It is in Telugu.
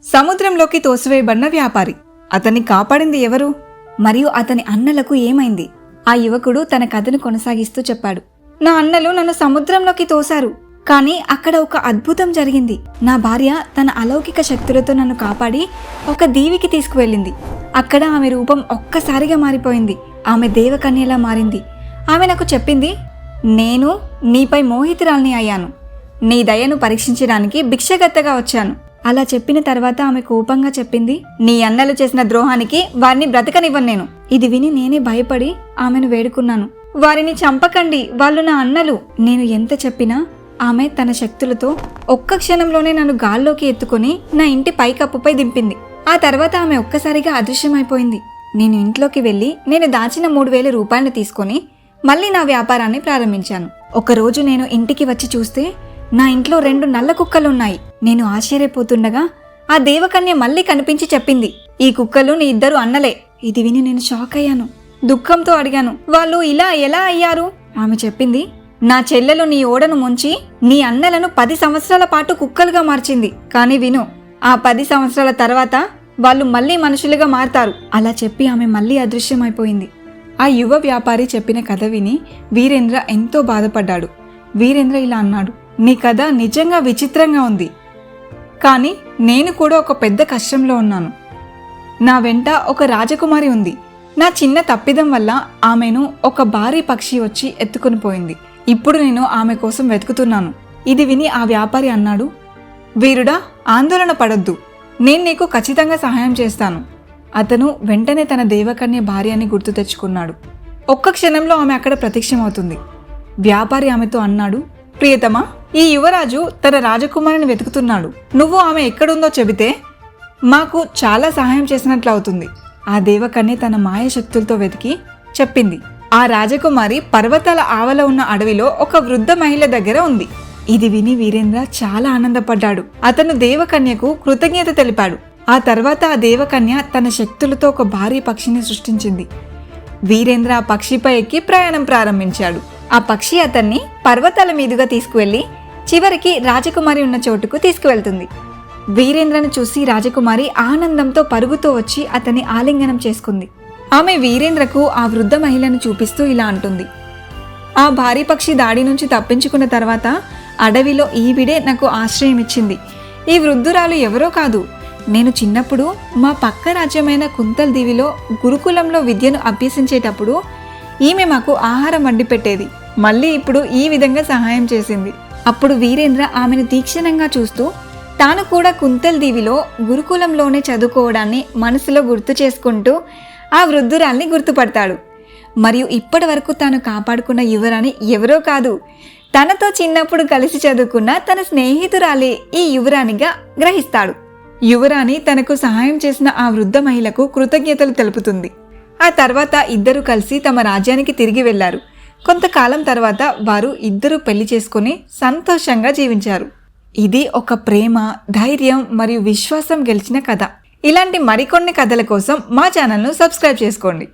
సముద్రంలోకి తోసివేయబడిన వ్యాపారి. అతన్ని కాపాడింది ఎవరు? మరియు అతని అన్నలకు ఏమైంది? ఆ యువకుడు తన కథను కొనసాగిస్తూ చెప్పాడు. నా అన్నలు నన్ను సముద్రంలోకి తోశారు, కానీ అక్కడ ఒక అద్భుతం జరిగింది. నా భార్య తన అలౌకిక శక్తులతో నన్ను కాపాడి ఒక దీవికి తీసుకువెళ్ళింది. అక్కడ ఆమె రూపం ఒక్కసారిగా మారిపోయింది. ఆమె దేవకన్యలా మారింది. ఆమె నాకు చెప్పింది, నేను నీపై మోహితురాల్ని అయ్యాను. నీ దయను పరీక్షించడానికి భిక్షగత్తగా వచ్చాను. అలా చెప్పిన తర్వాత ఆమె కోపంగా చెప్పింది, నీ అన్నలు చేసిన ద్రోహానికి వారిని బ్రతకనివ్వను నేను. ఇది విని నేనే భయపడి ఆమెను వేడుకున్నాను, వారిని చంపకండి, వాళ్ళు నా అన్నలు. నేను ఎంత చెప్పినా ఆమె తన శక్తులతో ఒక్క క్షణంలోనే నన్ను గాల్లోకి ఎత్తుకొని నా ఇంటి పైకప్పుపై దింపింది. ఆ తర్వాత ఆమె ఒక్కసారిగా అదృశ్యమైపోయింది. నేను ఇంట్లోకి వెళ్ళి నేను దాచిన 3,000 రూపాయలు తీసుకొని మళ్ళీ నా వ్యాపారాన్ని ప్రారంభించాను. ఒకరోజు నేను ఇంటికి వచ్చి చూస్తే నా ఇంట్లో 2 నల్ల కుక్కలున్నాయి. నేను ఆశ్చర్యపోతుండగా ఆ దేవకన్య మళ్ళీ కనిపించి చెప్పింది, ఈ కుక్కలు నీ 2 అన్నలే. ఇది విని నేను షాక్ అయ్యాను. దుఃఖంతో అడిగాను, వాళ్ళు ఇలా ఎలా అయ్యారు? ఆమె చెప్పింది, నా చెల్లెలు నీ ఓడను ముంచి నీ అన్నలను 10 సంవత్సరాల పాటు కుక్కలుగా మార్చింది. కానీ విను, ఆ 10 సంవత్సరాల తర్వాత వాళ్ళు మళ్ళీ మనుషులుగా మారతారు. అలా చెప్పి ఆమె మళ్ళీ అదృశ్యమైపోయింది. ఆ యువ వ్యాపారి చెప్పిన కథ విని వీరేంద్ర ఎంతో బాధపడ్డాడు. వీరేంద్ర ఇలా అన్నాడు, నీ కథ నిజంగా విచిత్రంగా ఉంది, కానీ నేను కూడా ఒక పెద్ద కష్టంలో ఉన్నాను. నా వెంట ఒక రాజకుమారి ఉంది. నా చిన్న తప్పిదం వల్ల ఆమెను ఒక భారీ పక్షి వచ్చి ఎత్తుకుని పోయింది. ఇప్పుడు నేను ఆమె కోసం వెతుకుతున్నాను. ఇది విని ఆ వ్యాపారి అన్నాడు, వీరుడా, ఆందోళన పడొద్దు, నేను నీకు ఖచ్చితంగా సహాయం చేస్తాను. అతను వెంటనే తన దేవకన్య భార్య అని గుర్తు తెచ్చుకున్నాడు. ఒక్క క్షణంలో ఆమె అక్కడ ప్రత్యక్షమవుతుంది. వ్యాపారి ఆమెతో అన్నాడు, ప్రియతమా, ఈ యువరాజు తన రాజకుమారిని వెతుకుతున్నాడు. నువ్వు ఆమె ఎక్కడుందో చెబితే మాకు చాలా సహాయం చేసినట్లు అవుతుంది. ఆ దేవకన్య తన మాయ శక్తులతో వెతికి చెప్పింది, ఆ రాజకుమారి పర్వతాల ఆవల ఉన్న అడవిలో ఒక వృద్ధ మహిళ దగ్గర ఉంది. ఇది విని వీరేంద్ర చాలా ఆనందపడ్డాడు. అతను దేవకన్యకు కృతజ్ఞత తెలిపాడు. ఆ తర్వాత ఆ దేవకన్య తన శక్తులతో ఒక భారీ పక్షిని సృష్టించింది. వీరేంద్ర ఆ పక్షిపై ఎక్కి ప్రయాణం ప్రారంభించాడు. ఆ పక్షి అతన్ని పర్వతాల మీదుగా తీసుకువెళ్లి చివరికి రాజకుమారి ఉన్న చోటుకు తీసుకువెళ్తుంది. వీరేంద్రను చూసి రాజకుమారి ఆనందంతో పరుగుతూ వచ్చి అతన్ని ఆలింగనం చేసుకుంది. ఆమె వీరేంద్రకు ఆ వృద్ధ మహిళను చూపిస్తూ ఇలా అంటుంది, ఆ భారీ పక్షి దాడి నుంచి తప్పించుకున్న తర్వాత అడవిలో ఈవిడే నాకు ఆశ్రయం ఇచ్చింది. ఈ వృద్ధురాలు ఎవరో కాదు, నేను చిన్నప్పుడు మా పక్క రాజ్యమైన కుంతల్ దీవిలో గురుకులంలో విద్యను అభ్యసించేటప్పుడు ఈమె మాకు ఆహారం వండి పెట్టేది. మళ్ళీ ఇప్పుడు ఈ విధంగా సహాయం చేసింది. అప్పుడు వీరేంద్ర ఆమెను తీక్షణంగా చూస్తూ తాను కూడా కుంతల్ దీవిలో గురుకులంలోనే చదువుకోవడాన్ని మనసులో గుర్తు చేసుకుంటూ ఆ వృద్ధురాల్ని గుర్తుపడతాడు. మరియు ఇప్పటి వరకు తాను కాపాడుకున్న యువరాణి ఎవరో కాదు, తనతో చిన్నప్పుడు కలిసి చదువుకున్న తన స్నేహితురాలే ఈ యువరాణిగా గ్రహిస్తాడు. యువరాణి తనకు సహాయం చేసిన ఆ వృద్ధ మహిళకు కృతజ్ఞతలు తెలుపుతుంది. ఆ తర్వాత ఇద్దరు కలిసి తమ రాజ్యానికి తిరిగి వెళ్లారు. కొంతకాలం తర్వాత వారు ఇద్దరు పెళ్లి చేసుకుని సంతోషంగా జీవించారు. ఇది ఒక ప్రేమ, ధైర్యం మరియు విశ్వాసం గెలిచిన కథ. ఇలాంటి మరికొన్ని కథల కోసం మా ఛానల్ను సబ్స్క్రైబ్ చేసుకోండి.